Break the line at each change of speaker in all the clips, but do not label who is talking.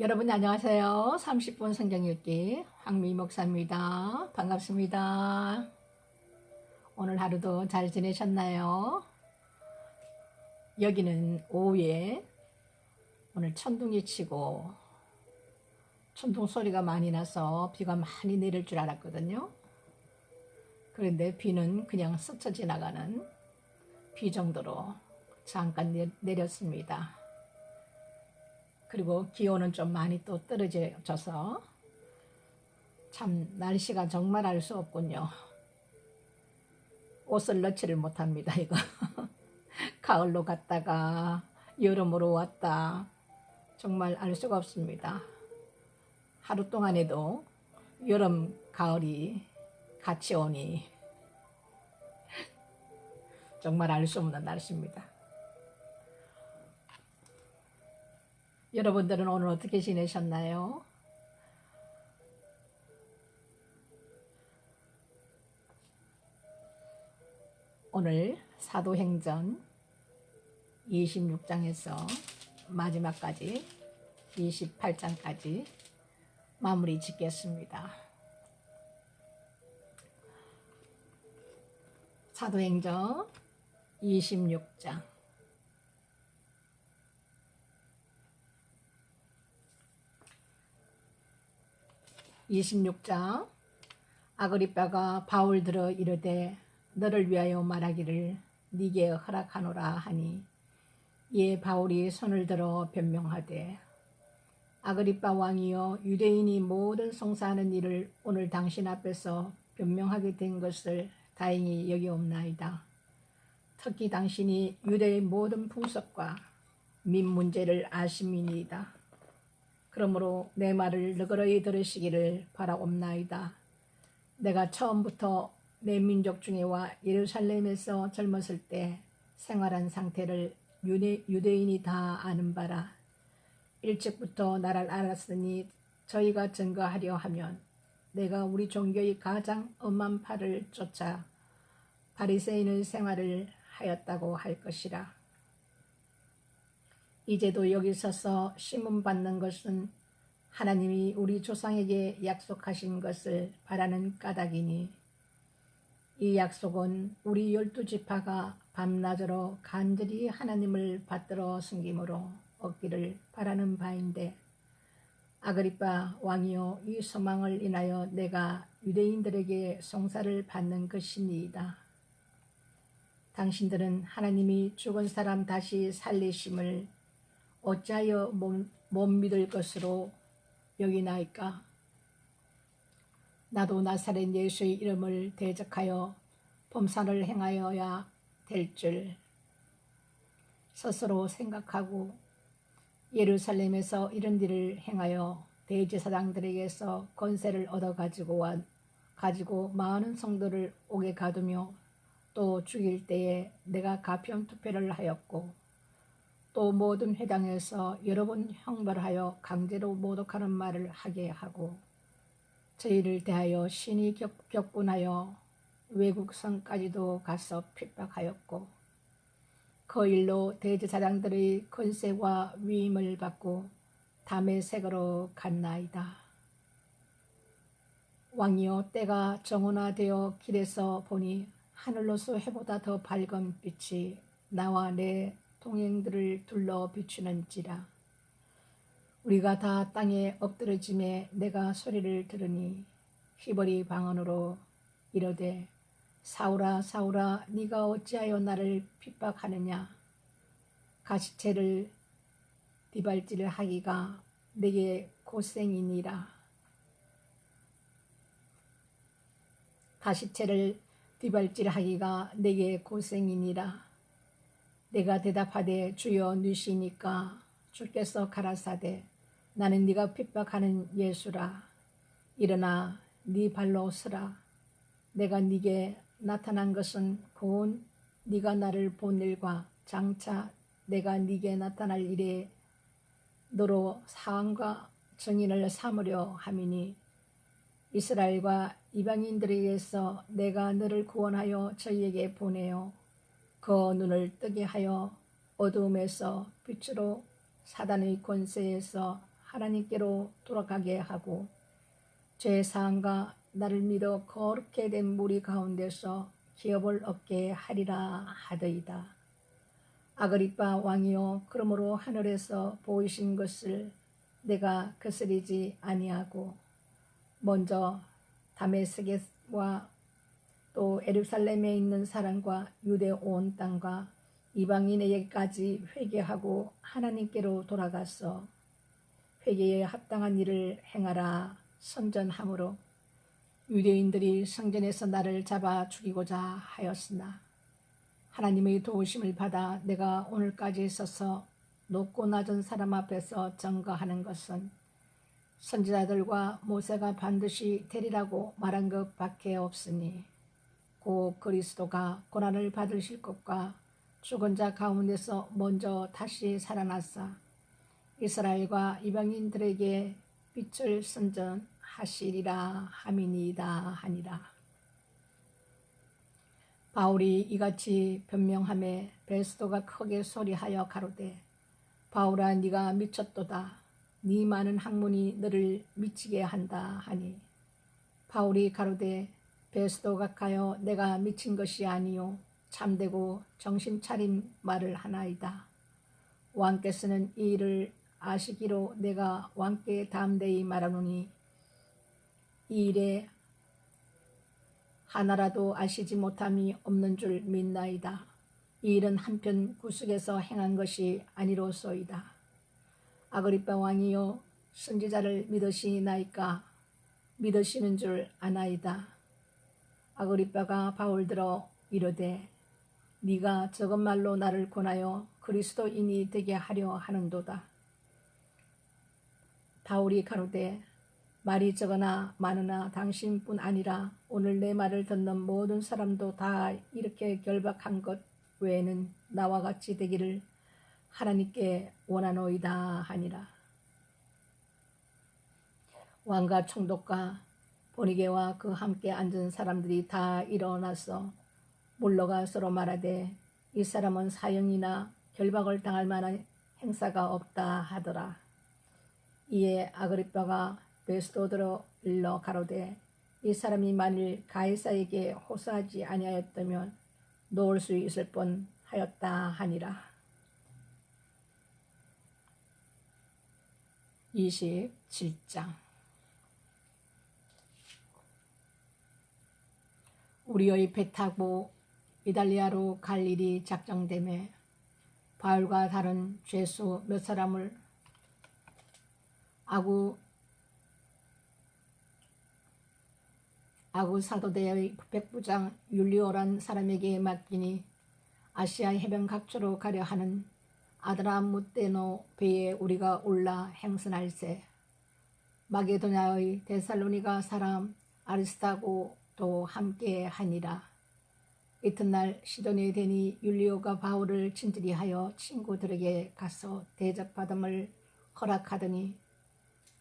여러분 안녕하세요. 30분 성경 읽기 황미 목사입니다. 반갑습니다. 오늘 하루도 잘 지내셨나요? 여기는 오후에 오늘 천둥이 치고 천둥 소리가 많이 나서 비가 많이 내릴 줄 알았거든요. 그런데 비는 그냥 스쳐 지나가는 비 정도로 잠깐 내렸습니다. 그리고 기온은 좀 많이 또 떨어져서 참 날씨가 정말 알 수 없군요. 옷을 넣지를 못합니다. 이거 가을로 갔다가 여름으로 왔다. 정말 알 수가 없습니다. 하루 동안에도 여름 가을이 같이 오니 정말 알 수 없는 날씨입니다. 여러분들은 오늘 어떻게 지내셨나요? 오늘 사도행전 26장에서 마지막까지 28장까지 마무리 짓겠습니다. 사도행전 26장 26장 아그리빠가 바울 들어 이르되 너를 위하여 말하기를 네게 허락하노라 하니 이에 바울이 손을 들어 변명하되 아그리빠 왕이여 유대인이 모든 송사하는 일을 오늘 당신 앞에서 변명하게 된 것을 다행히 여기옵나이다. 특히 당신이 유대의 모든 풍습과 민 문제를 아심이니이다. 그러므로 내 말을 너그러이 들으시기를 바라옵나이다. 내가 처음부터 내 민족 중에와 예루살렘에서 젊었을 때 생활한 상태를 유대인이 다 아는 바라. 일찍부터 나를 알았으니 저희가 증거하려 하면 내가 우리 종교의 가장 엄한 팔을 쫓아 바리새인의 생활을 하였다고 할 것이라. 이제도 여기 서서 심문받는 것은 하나님이 우리 조상에게 약속하신 것을 바라는 까닭이니 이 약속은 우리 12지파가 밤낮으로 간절히 하나님을 받들어 숨김으로 얻기를 바라는 바인데 아그리빠 왕이여 이 소망을 인하여 내가 유대인들에게 송사를 받는 것이니이다. 당신들은 하나님이 죽은 사람 다시 살리심을 어찌하여 못 믿을 것으로 여기나이까? 나도 나사렛 예수의 이름을 대적하여 범사를 행하여야 될 줄 스스로 생각하고 예루살렘에서 이런 일을 행하여 대제사장들에게서 권세를 얻어 가지고 많은 성도를 옥에 가두며 또 죽일 때에 내가 가편 투표를 하였고 또 모든 회당에서 여러 번 형벌하여 강제로 모독하는 말을 하게 하고 저희를 대하여 신이 격분하여 외국 성까지도 가서 핍박하였고 그 일로 대제사장들의 권세와 위임을 받고 다메섹으로 갔나이다. 왕이여 때가 정오나되어 길에서 보니 하늘로서 해보다 더 밝은 빛이 나와 내 동행들을 둘러 비추는지라. 우리가 다 땅에 엎드러짐에 내가 소리를 들으니 히브리 방언으로 이르되 사울아 사울아 네가 어찌하여 나를 핍박하느냐. 가시체를 뒷발질 하기가 내게 고생이니라. 가시체를 뒷발질 하기가 내게 고생이니라. 내가 대답하되 주여 누시니까 주께서 가라사대 나는 네가 핍박하는 예수라. 일어나 네 발로 서라. 내가 네게 나타난 것은 곧 네가 나를 본 일과 장차 내가 네게 나타날 일에 너로 사함과 증인을 삼으려 함이니 이스라엘과 이방인들에게서 내가 너를 구원하여 저희에게 보내어 그 눈을 뜨게 하여 어두움에서 빛으로 사단의 권세에서 하나님께로 돌아가게 하고 죄 사함과 나를 믿어 거룩게 된 무리 가운데서 기업을 얻게 하리라 하더이다. 아그리빠 왕이여, 그러므로 하늘에서 보이신 것을 내가 거스리지 아니하고 먼저 다메섹과 또 예루살렘에 있는 사람과 유대 온 땅과 이방인에게까지 회개하고 하나님께로 돌아가서 회개에 합당한 일을 행하라 선전하므로 유대인들이 성전에서 나를 잡아 죽이고자 하였으나 하나님의 도우심을 받아 내가 오늘까지 서서 높고 낮은 사람 앞에서 증거하는 것은 선지자들과 모세가 반드시 되리라고 말한 것밖에 없으니 곧 그리스도가 고난을 받으실 것과 죽은 자 가운데서 먼저 다시 살아나사 이스라엘과 이방인들에게 빛을 선전하시리라 함이니이다 하니라. 바울이 이같이 변명하매 베스도가 크게 소리하여 가로되 바울아, 네가 미쳤도다. 네 많은 학문이 너를 미치게 한다 하니 바울이 가로되 베스도가 가여 내가 미친 것이 아니요 참되고 정신 차린 말을 하나이다. 왕께서는 이 일을 아시기로 내가 왕께 담대히 말하노니 이 일에 하나라도 아시지 못함이 없는 줄 믿나이다. 이 일은 한편 구석에서 행한 것이 아니로소이다. 아그리빠 왕이여, 선지자를 믿으시나이까? 믿으시는 줄 아나이다. 아그리빠가 바울들어 이르되 네가 적은 말로 나를 권하여 그리스도인이 되게 하려 하는도다. 바울이 가로되 말이 적으나 많으나 당신뿐 아니라 오늘 내 말을 듣는 모든 사람도 다 이렇게 결박한 것 외에는 나와 같이 되기를 하나님께 원하노이다 하니라. 왕과 총독과 보니게와 그 함께 앉은 사람들이 다 일어나서 물러가 서로 말하되 이 사람은 사형이나 결박을 당할 만한 행사가 없다 하더라. 이에 아그리빠가 베스도들어 일러 가로되 이 사람이 만일 가이사에게 호소하지 아니하였다면 놓을 수 있을 뻔하였다 하니라. 27장. 우리의 배 타고 이달리아로 갈 일이 작정되매 바울과 다른 죄수 몇 사람을 아구 사도대의 백부장 율리오란 사람에게 맡기니 아시아 해변 각처로 가려 하는 아드라무떼노 배에 우리가 올라 행선할세. 마게도냐의 데살로니가 사람 아리스타고도 함께 하니라. 이튿날 시돈에 대니 율리오가 바울을 친절히 하여 친구들에게 가서 대접받음을 허락하더니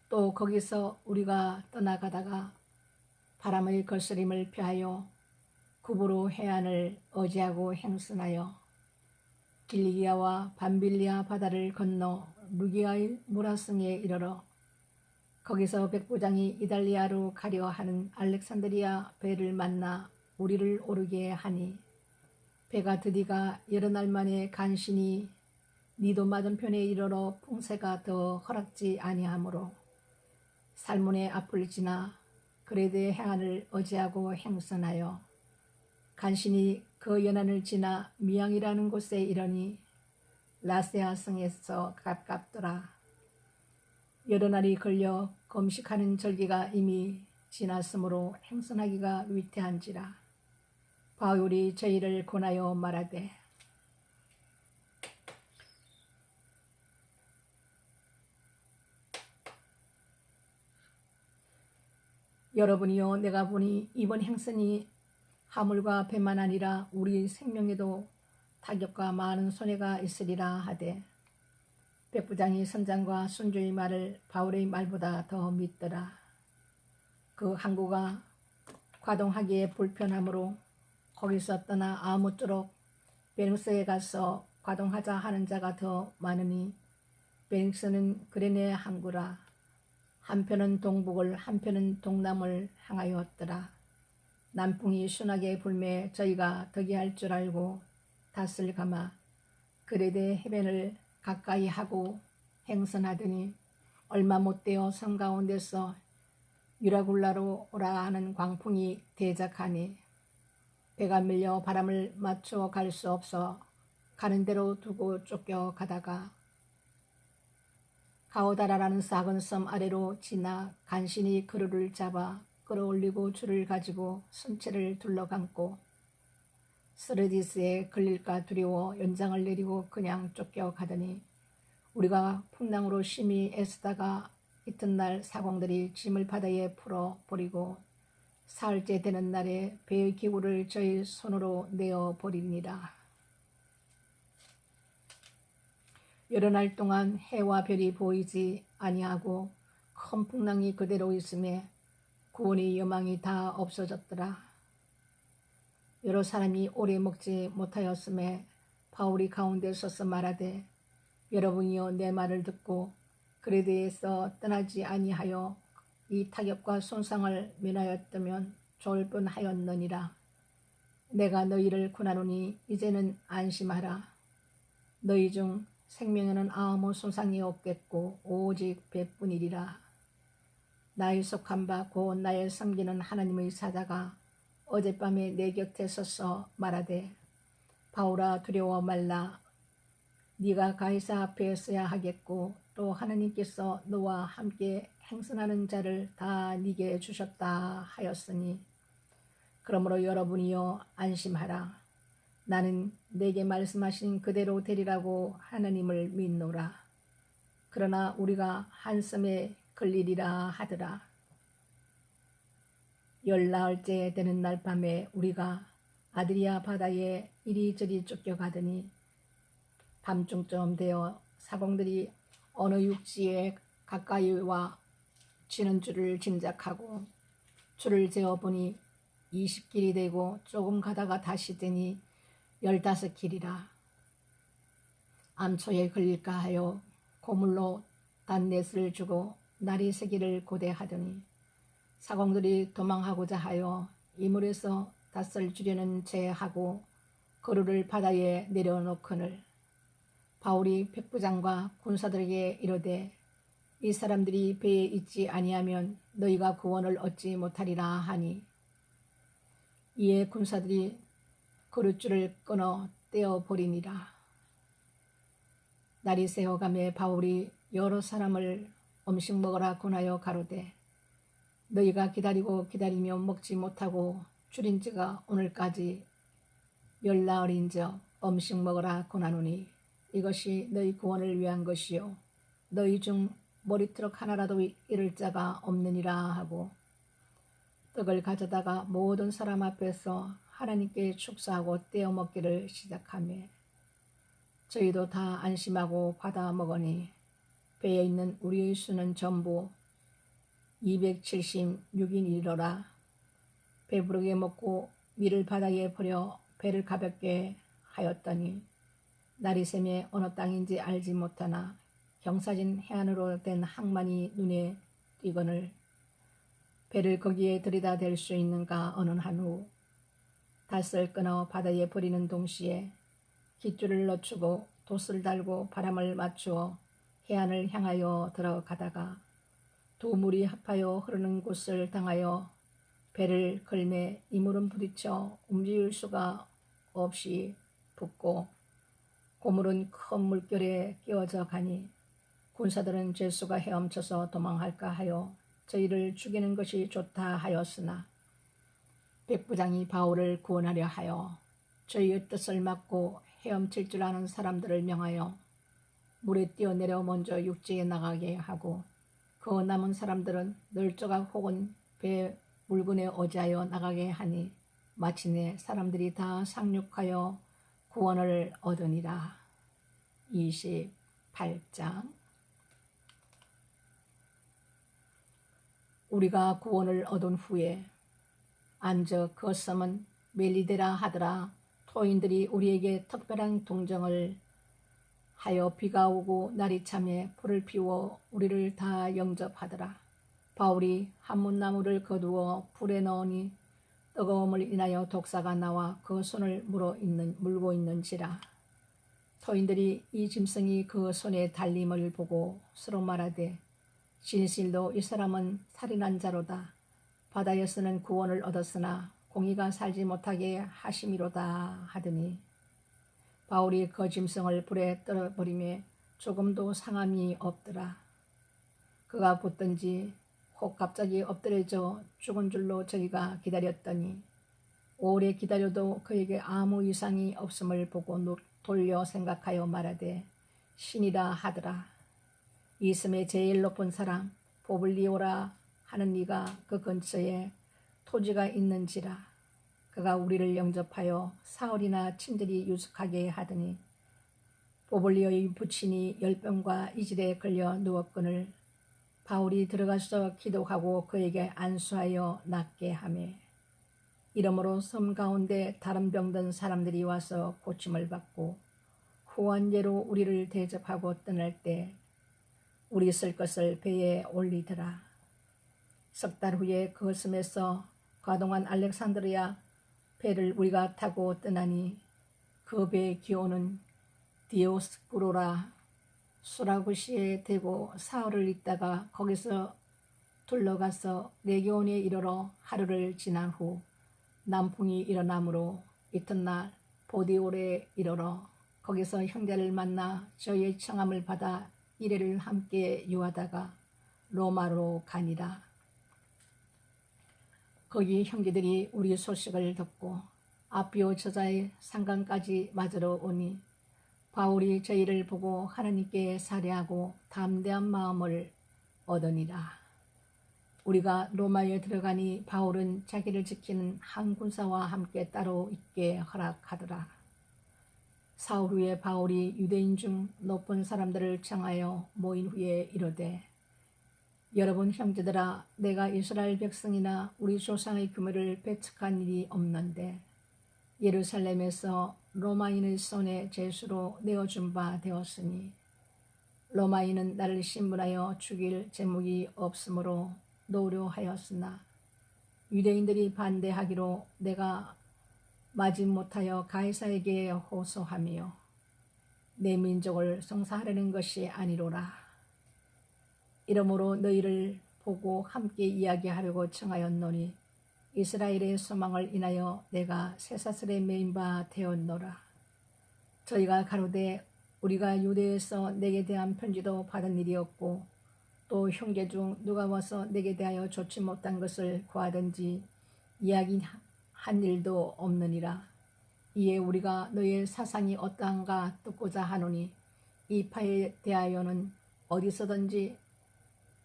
또 거기서 우리가 떠나가다가 바람의 거스림을 피하여 구브로 해안을 어지하고 행선하여 길리기아와 밤빌리아 바다를 건너 루기아의 무라성에 이르러 거기서 백부장이 이달리아로 가려 하는 알렉산드리아 배를 만나 우리를 오르게 하니 배가 드디가 여러 날 만에 간신히 니도 맞은편에 이르러 풍세가 더 허락지 아니하므로 살몬의 앞을 지나 그레드의 해안을 어지하고 행선하여 간신히 그 연안을 지나 미양이라는 곳에 이르니 라세아 성에서 가깝더라. 여러 날이 걸려 금식하는 절기가 이미 지났으므로 행선하기가 위태한지라. 바울이 저희를 권하여 말하되 여러분이요, 내가 보니 이번 행선이 하물과 배만 아니라 우리 생명에도 타격과 많은 손해가 있으리라 하되 백부장이 선장과 순주의 말을 바울의 말보다 더 믿더라. 그 항구가 과동하기에 불편하므로 거기서 떠나 아무쪼록 베링스에 가서 과동하자 하는 자가 더 많으니 베링스는 그레네 항구라. 한편은 동북을 한편은 동남을 향하였더라. 남풍이 순하게 불매 저희가 덕이할 줄 알고 닷을 감아 그레데 해변을 가까이 하고 행선하더니 얼마 못되어 섬 가운데서 유라굴라로 오라 하는 광풍이 대작하니 배가 밀려 바람을 맞추어 갈 수 없어 가는 대로 두고 쫓겨가다가 가오다라라는 작은 섬 아래로 지나 간신히 그루를 잡아 끌어올리고 줄을 가지고 선체를 둘러감고 스르디스에 걸릴까 두려워 연장을 내리고 그냥 쫓겨가더니 우리가 풍랑으로 심히 애쓰다가 이튿날 사공들이 짐을 바다에 풀어 버리고 사흘째 되는 날에 배의 기구를 저희 손으로 내어 버리니라. 여러 날 동안 해와 별이 보이지 아니하고 큰 풍랑이 그대로 있음에 구원의 여망이 다 없어졌더라. 여러 사람이 오래 먹지 못하였음에 바울이 가운데 서서 말하되 여러분이여 내 말을 듣고 그레데에서 떠나지 아니하여 이 타격과 손상을 면하였다면 좋을 뻔하였느니라. 내가 너희를 권하노니 이제는 안심하라. 너희 중 생명에는 아무 손상이 없겠고 오직 배뿐이리라. 나의 속한 바 곧 나의 섬기는 하나님의 사자가 어젯밤에 내 곁에 서서 말하되 바울아 두려워 말라. 네가 가이사 앞에 서야 하겠고 또 하나님께서 너와 함께 행선하는 자를 다 네게 주셨다 하였으니 그러므로 여러분이여 안심하라. 나는 내게 말씀하신 그대로 되리라고 하나님을 믿노라. 그러나 우리가 한 섬에 걸리리라 하더라. 열나흘째 되는 날 밤에 우리가 아드리아 바다에 이리저리 쫓겨가더니 밤중쯤 되어 사공들이 어느 육지에 가까이 와 지는 줄을 짐작하고 줄을 재어보니 20길이 되고 조금 가다가 다시 되니 15길이라. 암초에 걸릴까 하여 고물로 단넷을 주고 날이 새기를 고대하더니 사공들이 도망하고자 하여 이물에서 닷을 주려는 채 하고 거루를 바다에 내려놓거늘 바울이 백부장과 군사들에게 이르되 이 사람들이 배에 있지 아니하면 너희가 구원을 얻지 못하리라 하니 이에 군사들이 거룻줄을 끊어 떼어버리니라. 날이 새어가매 바울이 여러 사람을 음식 먹으라 권하여 가로되 너희가 기다리고 기다리며 먹지 못하고 줄인 지가 오늘까지 열나흘인즉 음식 먹으라 권하노니 이것이 너희 구원을 위한 것이요 너희 중 머리트럭 하나라도 잃을 자가 없느니라 하고 떡을 가져다가 모든 사람 앞에서 하나님께 축사하고 떼어 먹기를 시작하며 저희도 다 안심하고 받아 먹으니 배에 있는 우리의 수는 전부 276인이로라. 배부르게 먹고 밀을 바다에 버려 배를 가볍게 하였더니 날이 새매 어느 땅인지 알지 못하나 경사진 해안으로 된 항만이 눈에 띄거늘 배를 거기에 들이다 댈 수 있는가 언언한 후 닷을 끊어 바다에 버리는 동시에 깃줄을 늦추고 돛을 달고 바람을 맞추어 해안을 향하여 들어가다가 두 물이 합하여 흐르는 곳을 당하여 배를 걸매 이물은 부딪혀 움직일 수가 없이 붙고 고물은 큰 물결에 끼어져 가니 군사들은 죄수가 헤엄쳐서 도망할까 하여 저희를 죽이는 것이 좋다 하였으나 백부장이 바울을 구원하려 하여 저희의 뜻을 막고 헤엄칠 줄 아는 사람들을 명하여 물에 뛰어내려 먼저 육지에 나가게 하고 그 남은 사람들은 널조각 혹은 배 물건에 어지하여 나가게 하니 마침내 사람들이 다 상륙하여 구원을 얻으니라. 28장. 우리가 구원을 얻은 후에 안즉 그 섬은 멜리데라 하더라. 토인들이 우리에게 특별한 동정을 하여 비가 오고 날이 참에 불을 피워 우리를 다 영접하더라. 바울이 한문나무를 거두어 불에 넣으니 뜨거움을 인하여 독사가 나와 그 손을 물고 있는지라. 토인들이 이 짐승이 그 손에 달림을 보고 서로 말하되 진실로 이 사람은 살인한 자로다. 바다에서는 구원을 얻었으나 공의가 살지 못하게 하심이로다 하더니 바울이 그 짐승을 불에 떨어버리매 조금도 상함이 없더라. 그가 붙든지 혹 갑자기 엎드려져 죽은 줄로 저희가 기다렸더니 오래 기다려도 그에게 아무 이상이 없음을 보고 돌려 생각하여 말하되 신이라 하더라. 이 섬의 제일 높은 사람 보블리오라 하는 이가 그 근처에 토지가 있는지라. 그가 우리를 영접하여 사흘이나 친절히 유숙하게 하더니 보블리오의 부친이 열병과 이질에 걸려 누웠거늘 바울이 들어가서 기도하고 그에게 안수하여 낫게 하며 이러므로 섬 가운데 다른 병든 사람들이 와서 고침을 받고 후원제로 우리를 대접하고 떠날 때 우리 쓸 것을 배에 올리더라. 석 달 후에 그 섬에서 가동한 알렉산드리아 배를 우리가 타고 떠나니 그 배의 기호는 디오스쿠로라. 수라구시에 대고 사흘을 있다가 거기서 둘러가서 레기온에 이르러 하루를 지난 후 남풍이 일어나므로 이튿날 보디올에 이르러 거기서 형제를 만나 저희의 청함을 받아 이래를 함께 유하다가 로마로 가니라. 거기 형제들이 우리 소식을 듣고 아비오 저자의 상강까지 맞으러 오니 바울이 저희를 보고 하나님께 살해하고 담대한 마음을 얻으니라. 우리가 로마에 들어가니 바울은 자기를 지키는 한 군사와 함께 따로 있게 허락하더라. 사흘 후에 바울이 유대인 중 높은 사람들을 청하여 모인 후에 이르되 여러분 형제들아, 내가 이스라엘 백성이나 우리 조상의 규모를 배척한 일이 없는데 예루살렘에서 로마인의 손에 죄수로 내어준 바 되었으니 로마인은 나를 신문하여 죽일 제목이 없으므로 노려하였으나 유대인들이 반대하기로 내가 마지못하여 가이사에게 호소하며 내 민족을 성사하려는 것이 아니로라. 이러므로 너희를 보고 함께 이야기하려고 청하였노니 이스라엘의 소망을 인하여 내가 쇠사슬에 매인 바 되었노라. 저희가 가로되 우리가 유대에서 내게 대한 편지도 받은 일이 없고 또 형제 중 누가 와서 내게 대하여 좋지 못한 것을 구하든지 이야기한 일도 없느니라. 이에 우리가 너의 사상이 어떠한가 듣고자 하노니 이 파에 대하여는 어디서든지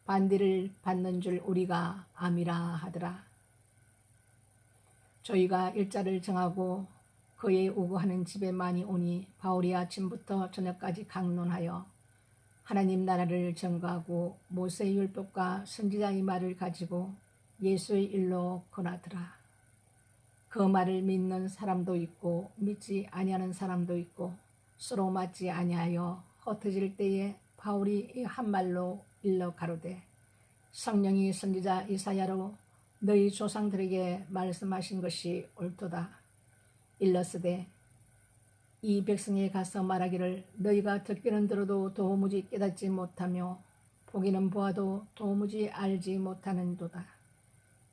반대를 받는 줄 우리가 암이라 하더라. 저희가 일자를 정하고 그의 우거하는 집에 많이 오니 바울이 아침부터 저녁까지 강론하여 하나님 나라를 전가하고 모세의 율법과 선지자의 말을 가지고 예수의 일로 권하더라. 그 말을 믿는 사람도 있고 믿지 아니하는 사람도 있고 서로 맞지 아니하여 흩어질 때에 바울이 이 한 말로 일러 가로되 성령이 선지자 이사야로 너희 조상들에게 말씀하신 것이 옳도다. 일러스되 이 백성에 가서 말하기를 너희가 듣기는 들어도 도무지 깨닫지 못하며 보기는 보아도 도무지 알지 못하는도다.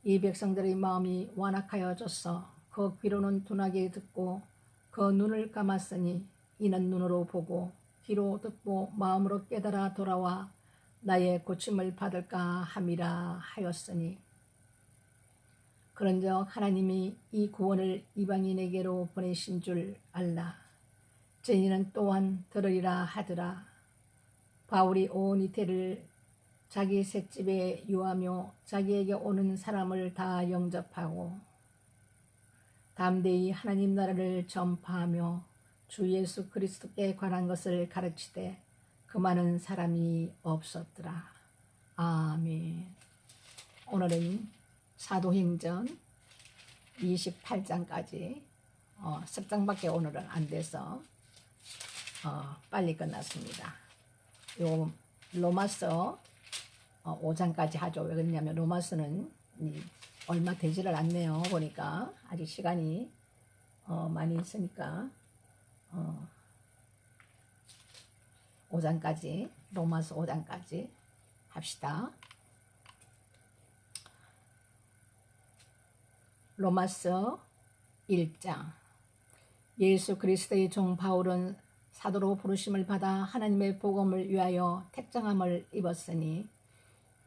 이 백성들의 마음이 완악하여져서 그 귀로는 둔하게 듣고 그 눈을 감았으니 이는 눈으로 보고 귀로 듣고 마음으로 깨달아 돌아와 나의 고침을 받을까 함이라 하였으니 그런즉 하나님이 이 구원을 이방인에게로 보내신 줄 알라. 저희는 또한 들으리라 하더라. 바울이 온 이태를 자기 셋집에 유하며 자기에게 오는 사람을 다 영접하고 담대히 하나님 나라를 전파하며 주 예수 그리스도께 관한 것을 가르치되 그 많은 사람이 없었더라. 아멘. 오늘은 사도행전 28장까지 석 장밖에 오늘은 안 돼서 빨리 끝났습니다. 요 로마서 5장까지 하죠. 왜 그러냐면 로마서는 얼마 되지를 않네요. 보니까 아직 시간이 많이 있으니까 5장까지 로마서 5장까지 합시다. 로마서 1장. 예수 그리스도의 종 바울은 사도로 부르심을 받아 하나님의 복음을 위하여 택정함을 입었으니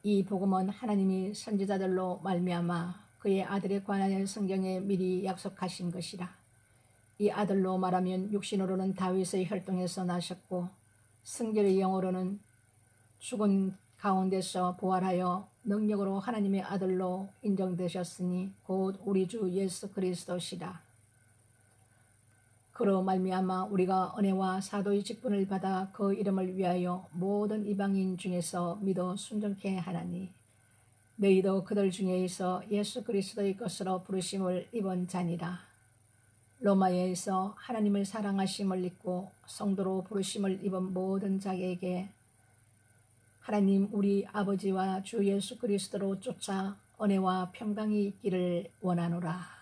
이 복음은 하나님이 선지자들로 말미암아 그의 아들에 관하여 성경에 미리 약속하신 것이라. 이 아들로 말하면 육신으로는 다윗의 혈통에서 나셨고 성결의 영으로는 죽은 가운데서 부활하여 능력으로 하나님의 아들로 인정되셨으니 곧 우리 주 예수 그리스도시라. 그로 말미암아 우리가 은혜와 사도의 직분을 받아 그 이름을 위하여 모든 이방인 중에서 믿어 순종케 하나니 너희도 그들 중에서 예수 그리스도의 것으로 부르심을 입은 자니라. 로마에서 하나님을 사랑하심을 입고 성도로 부르심을 입은 모든 자에게 하나님 우리 아버지와 주 예수 그리스도로 쫓아 은혜와 평강이 있기를 원하노라.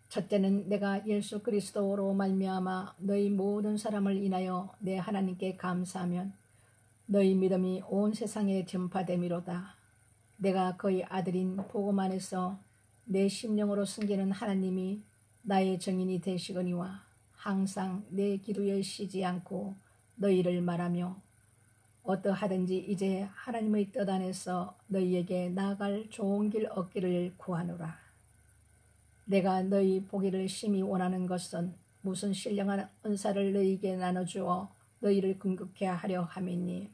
첫째는 내가 예수 그리스도로 말미암아 너희 모든 사람을 인하여 내 하나님께 감사하면 너희 믿음이 온 세상에 전파됨이로다. 내가 그의 아들인 복음 안에서 내 심령으로 섬기는 하나님이 나의 정인이 되시거니와 항상 내 기도에 쉬지 않고 너희를 말하며 어떠하든지 이제 하나님의 뜻 안에서 너희에게 나아갈 좋은 길 얻기를 구하노라. 내가 너희 보기를 심히 원하는 것은 무슨 신령한 은사를 너희에게 나눠주어 너희를 긍휼케 하려 함이니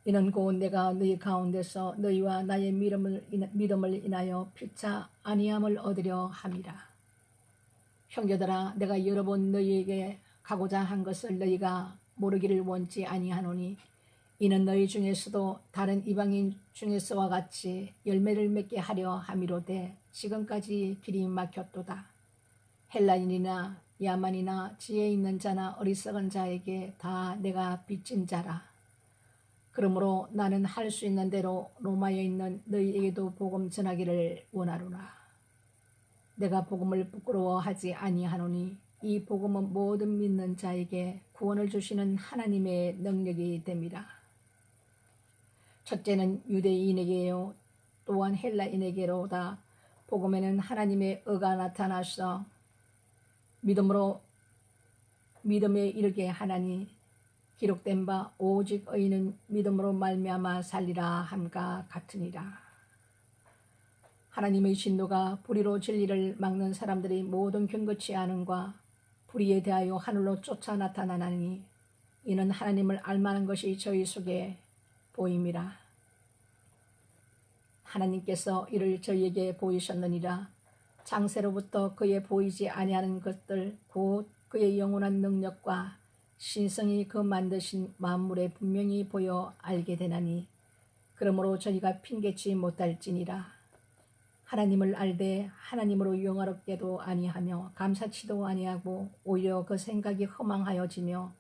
이는 곧 내가 너희 가운데서 너희와 나의 믿음을 인하여 피차 안위함을 얻으려 함이라. 형제들아 내가 여러 번 너희에게 가고자 한 것을 너희가 모르기를 원치 아니하노니 이는 너희 중에서도 다른 이방인 중에서와 같이 열매를 맺게 하려 함이로되 지금까지 길이 막혔도다. 헬라인이나 야만이나 지혜 있는 자나 어리석은 자에게 다 내가 빚진 자라. 그러므로 나는 할 수 있는 대로 로마에 있는 너희에게도 복음 전하기를 원하노라. 내가 복음을 부끄러워하지 아니하노니 이 복음은 모든 믿는 자에게 구원을 주시는 하나님의 능력이 됨이라. 첫째는 유대인에게요 또한 헬라인에게로다. 복음에는 하나님의 의가 나타나서 믿음에 이르게 하나니 기록된 바 오직 의인은 믿음으로 말미암아 살리라 함과 같으니라. 하나님의 진노가 불의로 진리를 막는 사람들이 모든 경고치 않음과 불의에 대하여 하늘로 쫓아 나타나나니 이는 하나님을 알만한 것이 저희 속에 보임이라. 하나님께서 이를 저희에게 보이셨느니라. 창세로부터 그의 보이지 아니하는 것들 곧 그의 영원한 능력과 신성이 그 만드신 만물에 분명히 보여 알게 되나니 그러므로 저희가 핑계치 못할지니라. 하나님을 알되 하나님으로 영화롭게도 아니하며 감사치도 아니하고 오히려 그 생각이 허망하여지며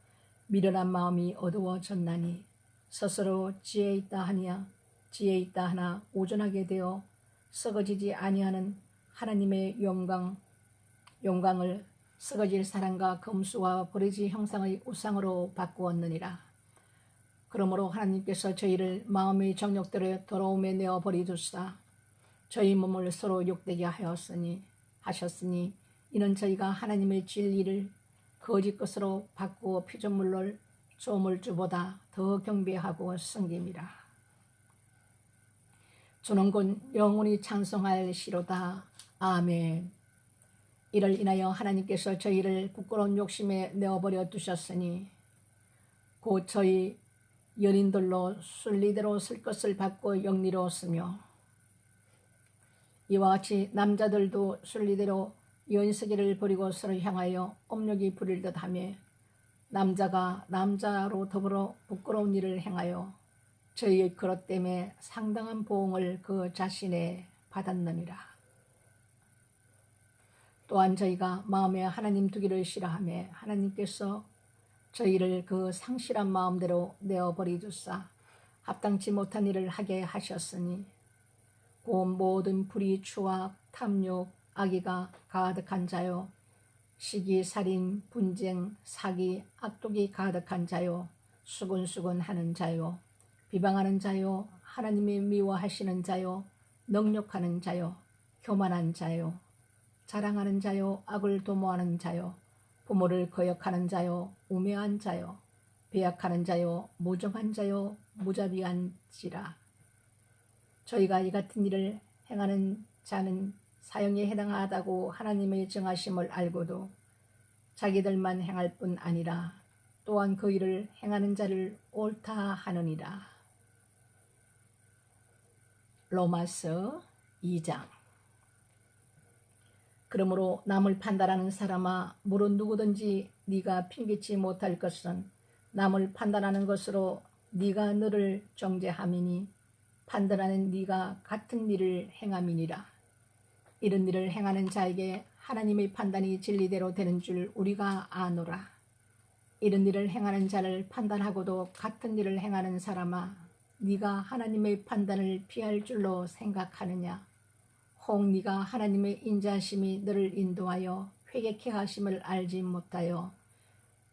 미련한 마음이 어두워졌나니 스스로 지혜 있다 하나 오존하게 되어 썩어지지 아니하는 하나님의 영광을 썩어질 사람과 금수와 버리지 형상의 우상으로 바꾸었느니라. 그러므로 하나님께서 저희를 마음의 정욕대로 더러움에 내어 버리두사 저희 몸을 서로 욕되게 하셨으니 이는 저희가 하나님의 진리를 거짓 것으로 바꾸어 피조물을 조물주보다 더 경배하고 섬김이라. 주는 곧 영원히 찬송할 시로다. 아멘. 이를 인하여 하나님께서 저희를 부끄러운 욕심에 내어버려 두셨으니 곧 저희 연인들로 순리대로 쓸 것을 받고 영리로웠으며 이와 같이 남자들도 순리대로 연세기를 버리고 서로 향하여 업력이 부릴 듯하며 남자가 남자로 더불어 부끄러운 일을 행하여 저희의 그릇 때문에 상당한 보응을 그 자신에 받았느니라. 또한 저희가 마음에 하나님 두기를 싫어하며 하나님께서 저희를 그 상실한 마음대로 내어버리주사 합당치 못한 일을 하게 하셨으니 곧 모든 불의, 추악, 탐욕, 악의가 가득한 자요 시기, 살인, 분쟁, 사기, 악독이 가득한 자요 수군수군하는 자요 비방하는 자요 하나님이 미워하시는 자요 능욕하는 자요 교만한 자요 자랑하는 자요 악을 도모하는 자요 부모를 거역하는 자요 우매한 자요 배약하는 자요 무정한 자요 무자비한지라. 저희가 이 같은 일을 행하는 자는 사형에 해당하다고 하나님의 정하심을 알고도 자기들만 행할 뿐 아니라 또한 그 일을 행하는 자를 옳다 하느니라. 로마서 2장. 그러므로 남을 판단하는 사람아 무릇 누구든지 네가 핑계치 못할 것은 남을 판단하는 것으로 네가 너를 정죄함이니 판단하는 네가 같은 일을 행함이니라. 이런 일을 행하는 자에게 하나님의 판단이 진리대로 되는 줄 우리가 아노라. 이런 일을 행하는 자를 판단하고도 같은 일을 행하는 사람아 네가 하나님의 판단을 피할 줄로 생각하느냐. 혹 네가 하나님의 인자하심이 너를 인도하여 회개케 하심을 알지 못하여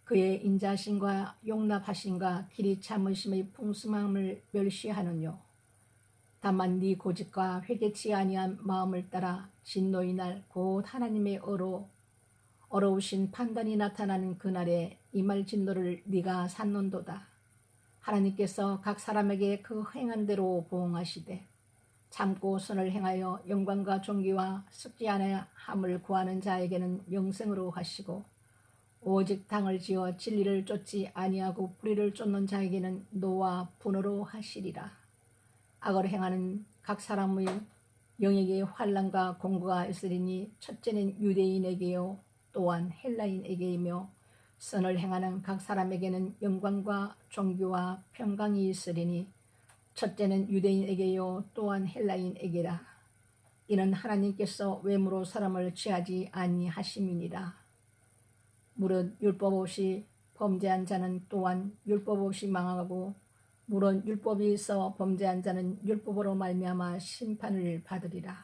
그의 인자하심과 용납하심과 길이 참으심의 풍성함을 멸시하느뇨. 다만 네 고집과 회개치 아니한 마음을 따라 진노의 날 곧 하나님의 어려우신 판단이 나타나는 그날에 임할 진노를 네가 삼는도다. 하나님께서 각 사람에게 그 행한 대로 보응하시되 참고 선을 행하여 영광과 존귀와 썩지 아니함을 구하는 자에게는 영생으로 하시고 오직 당을 지어 진리를 쫓지 아니하고 불의를 쫓는 자에게는 노와 분노로 하시리라. 악을 행하는 각 사람의 영에게 환난과 공고가 있으리니 첫째는 유대인에게요 또한 헬라인에게이며 선을 행하는 각 사람에게는 영광과 존귀와 평강이 있으리니 첫째는 유대인에게요 또한 헬라인에게라. 이는 하나님께서 외모로 사람을 취하지 아니하심이니라. 무릇 율법 없이 범죄한 자는 또한 율법 없이 망하고 무릇 율법이 있어 범죄한 자는 율법으로 말미암아 심판을 받으리라.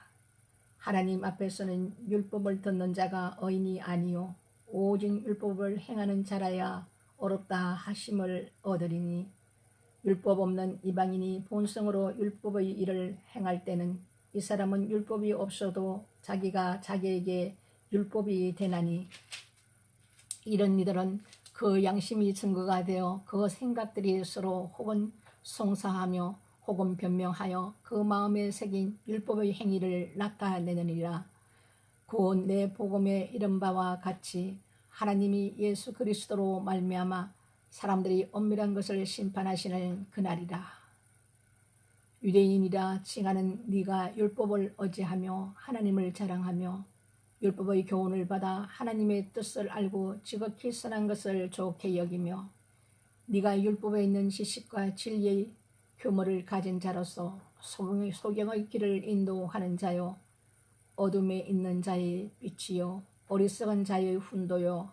하나님 앞에서는 율법을 듣는 자가 의인이 아니요 오직 율법을 행하는 자라야 어렵다 하심을 얻으리니 율법 없는 이방인이 본성으로 율법의 일을 행할 때는 이 사람은 율법이 없어도 자기가 자기에게 율법이 되나니 이런 이들은 그 양심이 증거가 되어 그 생각들이 서로 혹은 송사하며 혹은 변명하여 그 마음에 새긴 율법의 행위를 나타내느니라. 곧 내 복음에 이른 바와 같이 하나님이 예수 그리스도로 말미암아 사람들이 엄밀한 것을 심판하시는 그날이라. 유대인이라 칭하는 네가 율법을 어지하며 하나님을 자랑하며 율법의 교훈을 받아 하나님의 뜻을 알고 지극히 선한 것을 좋게 여기며 네가 율법에 있는 지식과 진리의 교모를 가진 자로서 소경의 길을 인도하는 자요 어둠에 있는 자의 빛이요 어리석은 자의 훈도요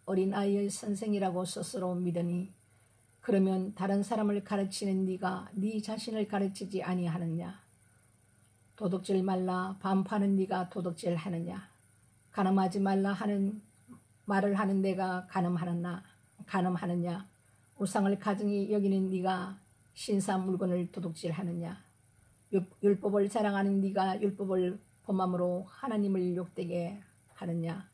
어린아이의 선생이라고 스스로 믿으니 그러면 다른 사람을 가르치는 네가 네 자신을 가르치지 아니하느냐. 도둑질 말라 반파는 네가 도둑질하느냐. 간음하지 말라 하는 말을 하는 내가 간음하느냐. 우상을 가증히 여기는 네가 신사 물건을 도둑질하느냐. 율법을 자랑하는 네가 율법을 범함으로 하나님을 욕되게 하느냐.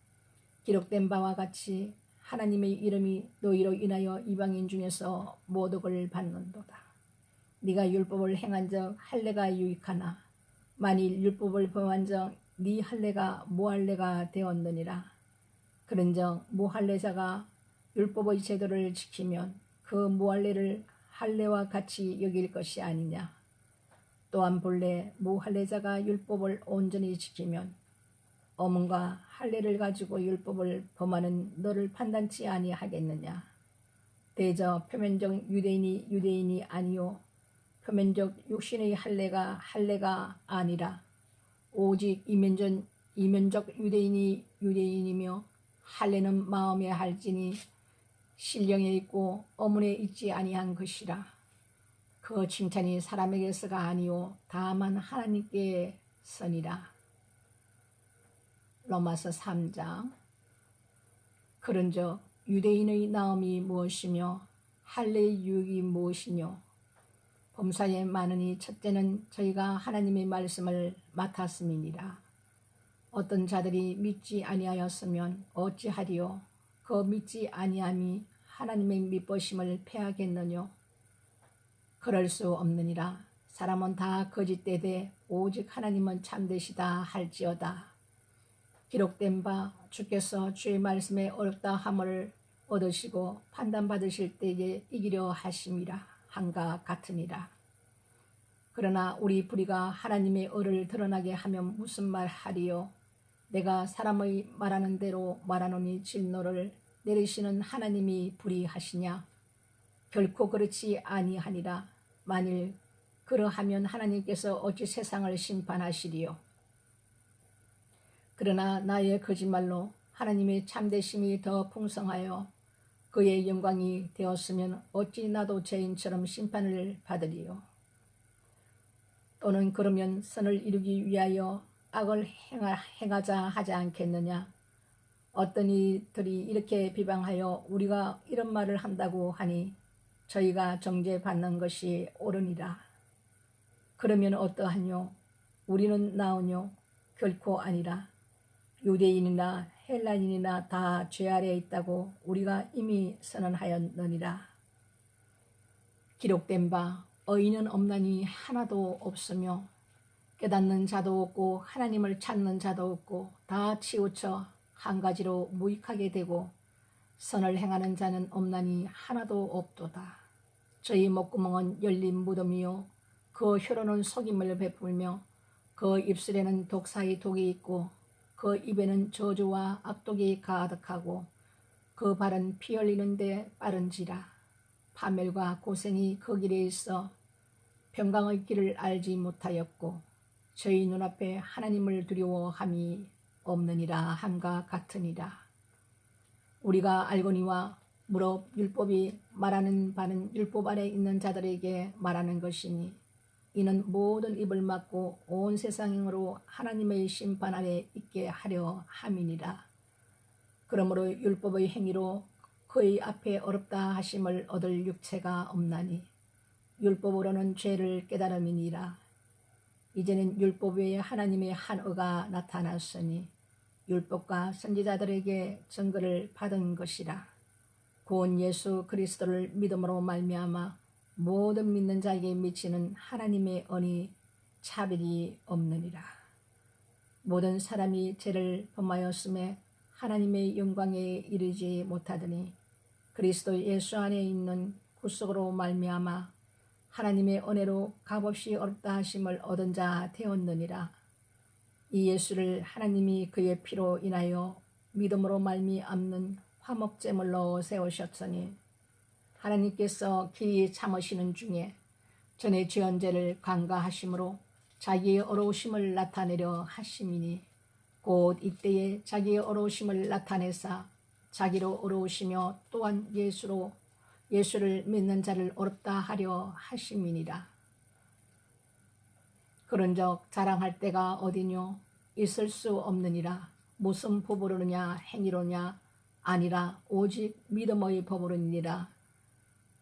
기록된 바와 같이 하나님의 이름이 너희로 인하여 이방인 중에서 모독을 받는도다. 네가 율법을 행한적 할례가 유익하나 만일 율법을 범한적 네 할례가 무할례가 되었느니라. 그런즉 무할례자가 율법의 제도를 지키면 그 무할례를 할례와 같이 여길 것이 아니냐. 또한 본래 무할례자가 율법을 온전히 지키면 어문과 할례를 가지고 율법을 범하는 너를 판단치 아니하겠느냐. 대저 표면적 유대인이 아니요 표면적 육신의 할례가 아니라 오직 이면적 유대인이며 할례는 마음에 할지니 신령에 있고 어문에 있지 아니한 것이라. 그 칭찬이 사람에게서가 아니요 다만 하나님께 선이라. 로마서 3장. 그런즉 유대인의 나음이 무엇이며 할례의 유익이 무엇이뇨. 범사에 많으니 첫째는 저희가 하나님의 말씀을 맡았음이니라. 어떤 자들이 믿지 아니하였으면 어찌하리요. 그 믿지 아니함이 하나님의 믿으심을 패하겠느뇨. 그럴 수 없느니라. 사람은 다 거짓되되 오직 하나님은 참되시다 할지어다. 기록된 바 주께서 주의 말씀에 어렵다 함을 얻으시고 판단받으실 때에 이기려 하심이라 한가 같으니라. 그러나 우리 불의가 하나님의 의를 드러나게 하면 무슨 말 하리요. 내가 사람의 말하는 대로 말하노니 진노를 내리시는 하나님이 불의하시냐. 결코 그렇지 아니하니라. 만일 그러하면 하나님께서 어찌 세상을 심판하시리요. 그러나 나의 거짓말로 하나님의 참되심이 더 풍성하여 그의 영광이 되었으면 어찌 나도 죄인처럼 심판을 받으리요. 또는 그러면 선을 이루기 위하여 악을 행하자 하지 않겠느냐. 어떤 이들이 이렇게 비방하여 우리가 이런 말을 한다고 하니 저희가 정죄받는 것이 옳으니라. 그러면 어떠하뇨. 우리는 나으뇨. 결코 아니라. 유대인이나 헬라인이나 다 죄 아래에 있다고 우리가 이미 선언하였느니라. 기록된 바 의인은 없나니 하나도 없으며 깨닫는 자도 없고 하나님을 찾는 자도 없고 다 치우쳐 한 가지로 무익하게 되고 선을 행하는 자는 없나니 하나도 없도다. 저희 목구멍은 열린 무덤이요 그 혀로는 속임을 베풀며 그 입술에는 독사의 독이 있고 그 입에는 저주와 악독이 가득하고 그 발은 피 흘리는데 빠른지라. 파멸과 고생이 그 길에 있어 평강의 길을 알지 못하였고 저희 눈앞에 하나님을 두려워함이 없느니라 함과 같으니라. 우리가 알거니와 무릇 율법이 말하는 바는 율법 아래 있는 자들에게 말하는 것이니 이는 모든 입을 막고 온 세상으로 하나님의 심판 아래 있게 하려 함이니라. 그러므로 율법의 행위로 그의 앞에 어렵다 하심을 얻을 육체가 없나니 율법으로는 죄를 깨달음이니라. 이제는 율법 외에 하나님의 한 의가 나타났으니 율법과 선지자들에게 증거를 받은 것이라. 곧 예수 그리스도를 믿음으로 말미암아 모든 믿는 자에게 미치는 하나님의恩이 차별이 없느니라. 모든 사람이 죄를 범하였음에 하나님의 영광에 이르지 못하더니 그리스도 예수 안에 있는 구속으로 말미암아 하나님의 은혜로 값없이 어렵다 하심을 얻은 자 되었느니라. 이 예수를 하나님이 그의 피로 인하여 믿음으로 말미암는 화목제물로 세우셨으니 하나님께서 길이 참으시는 중에 전에 지은 죄를 간과하심으로 자기의 어려우심을 나타내려 하심이니 곧 이때에 자기의 어려우심을 나타내사 자기로 어려우시며 또한 예수를 믿는 자를 어렵다 하려 하심이니라. 그런즉 자랑할 때가 어디뇨. 있을 수 없느니라. 무슨 법으로냐 행위로냐 아니라 오직 믿음의 법으로니라.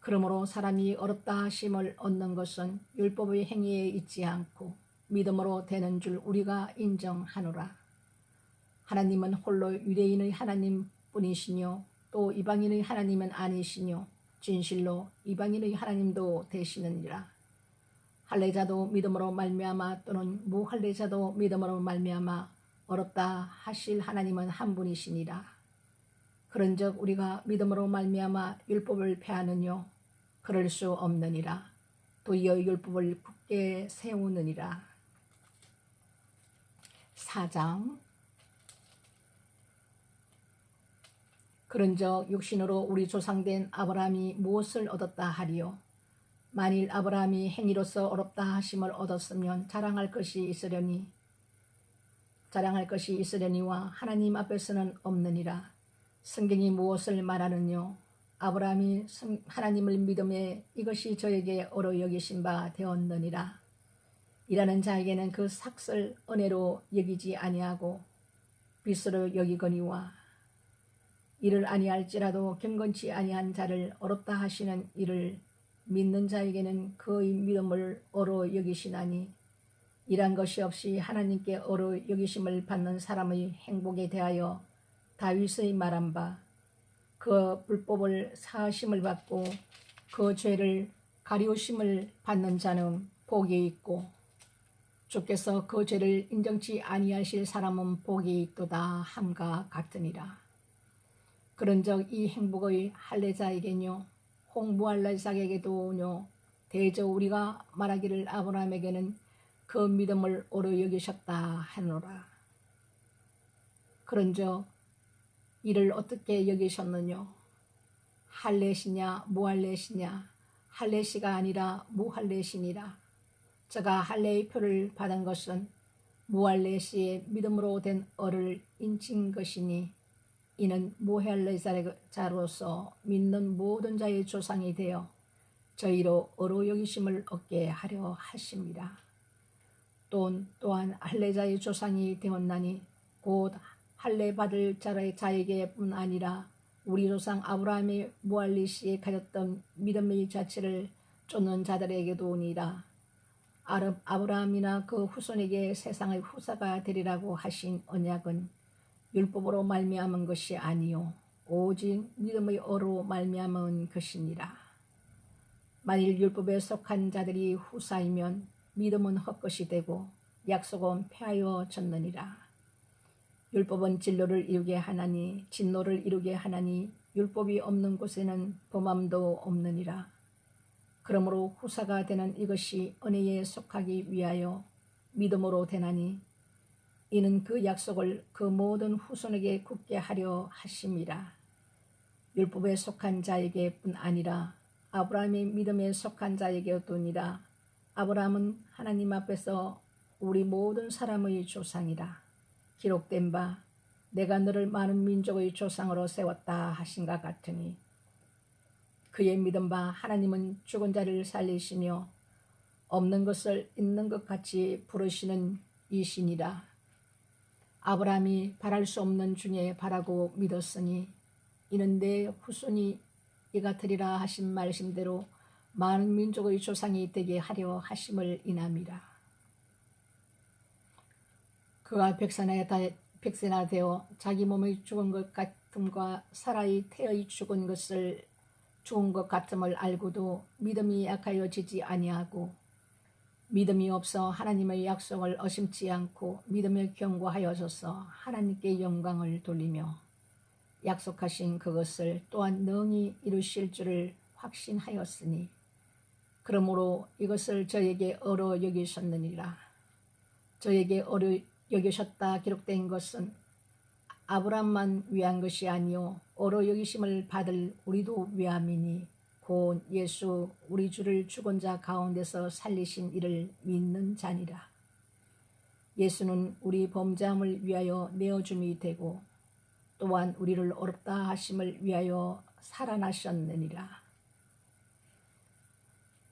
그러므로 사람이 어렵다 하심을 얻는 것은 율법의 행위에 있지 않고 믿음으로 되는 줄 우리가 인정하노라. 하나님은 홀로 유대인의 하나님 뿐이시뇨 또 이방인의 하나님은 아니시뇨 진실로 이방인의 하나님도 되시느니라. 할례자도 믿음으로 말미암아 또는 무할례자도 믿음으로 말미암아 어렵다 하실 하나님은 한 분이시니라. 그런즉 우리가 믿음으로 말미암아 율법을 폐하느뇨. 그럴 수 없느니라. 도리어 율법을 굳게 세우느니라. 4장. 그런즉 육신으로 우리 조상된 아브라함이 무엇을 얻었다 하리요. 만일 아브라함이 행위로서 어렵다 하심을 얻었으면 자랑할 것이 있으려니와 하나님 앞에서는 없느니라. 성경이 무엇을 말하느뇨. 아브라함이 하나님을 믿음에 이것이 저에게 어로 여기신 바 되었느니라. 일하는 자에게는 그 삭을 은혜로 여기지 아니하고 빚으로 여기거니와 이를 아니할지라도 경건치 아니한 자를 어렵다 하시는 이를 믿는 자에게는 그의 믿음을 어로 여기시나니 일한 것이 없이 하나님께 어로 여기심을 받는 사람의 행복에 대하여 다윗의 말한 바 그 불법을 사하심을 받고 그 죄를 가리우심을 받는 자는 복이 있고 주께서 그 죄를 인정치 아니하실 사람은 복이 있도다 함과 같으니라. 그런즉 이 행복의 할례자에게뇨 홍무할례자에게도뇨 대저 우리가 말하기를 아브라함에게는 그 믿음을 옳아 여기셨다 하노라. 그런즉 이를 어떻게 여기셨느뇨? 할례시냐 무할례시냐? 할례시가 아니라 무할례시니라. 저가 할례의 표를 받은 것은 무할례시의 믿음으로 된 어를 인친 것이니 이는 무할례자로서 믿는 모든 자의 조상이 되어 저희로 어로 여기심을 얻게 하려 하심이라. 또한 할례자의 조상이 되었나니 곧 할례 받을 자에게뿐 아니라 우리 조상 아브라함의 무할례시에 가졌던 믿음의 자체를 쫓는 자들에게도니라. 아브라함이나 그 후손에게 세상의 후사가 되리라고 하신 언약은 율법으로 말미암은 것이 아니요 오직 믿음의 어로 말미암은 것이니라. 만일 율법에 속한 자들이 후사이면 믿음은 헛것이 되고 약속은 폐하여 졌느니라. 율법은 진노를 이루게 하나니 진노를 이루게 하나니 율법이 없는 곳에는 범함도 없느니라. 그러므로 후사가 되는 이것이 은혜에 속하기 위하여 믿음으로 되나니 이는 그 약속을 그 모든 후손에게 굳게 하려 하심이라. 율법에 속한 자에게뿐 아니라 아브라함의 믿음에 속한 자에게도니라. 아브라함은 하나님 앞에서 우리 모든 사람의 조상이라. 기록된 바 내가 너를 많은 민족의 조상으로 세웠다 하신가 같으니 그의 믿은 바 하나님은 죽은 자를 살리시며 없는 것을 있는 것 같이 부르시는 이시니라. 아브라함이 바랄 수 없는 중에 바라고 믿었으니 이는 내 후손이 이같으리라 하신 말씀대로 많은 민족의 조상이 되게 하려 하심을 인함이라. 그가 백세나 되어 자기 몸의 죽은 것 같음과 사라의 태의 죽은 것 같음을 알고도 믿음이 약하여지지 아니하고 믿음이 없어 하나님의 약속을 의심치 않고 믿음에 견고하여져서 하나님께 영광을 돌리며 약속하신 그것을 또한 능히 이루실 줄을 확신하였으니 그러므로 이것을 저에게 어로 여기셨느니라. 저에게 어로 여기셨다 기록된 것은 아브라함만 위한 것이 아니요 어로 여기심을 받을 우리도 위함이니 곧 예수 우리 주를 죽은 자 가운데서 살리신 이를 믿는 자니라. 예수는 우리 범죄함을 위하여 내어줌이 되고 또한 우리를 어렵다 하심을 위하여 살아나셨느니라.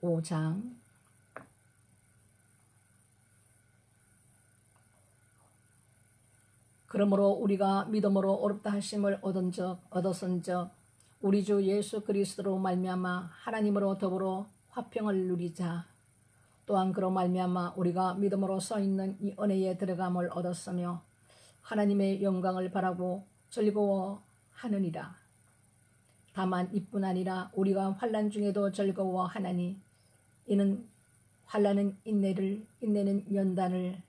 5장 그러므로 우리가 믿음으로 어렵다 하심을 얻었은즉 우리 주 예수 그리스도로 말미암아 하나님으로 더불어 화평을 누리자. 또한 그로 말미암아 우리가 믿음으로 서 있는 이 은혜에 들어감을 얻었으며 하나님의 영광을 바라고 즐거워하느니라. 다만 이뿐 아니라 우리가 환난 중에도 즐거워하나니 이는 환난은 인내는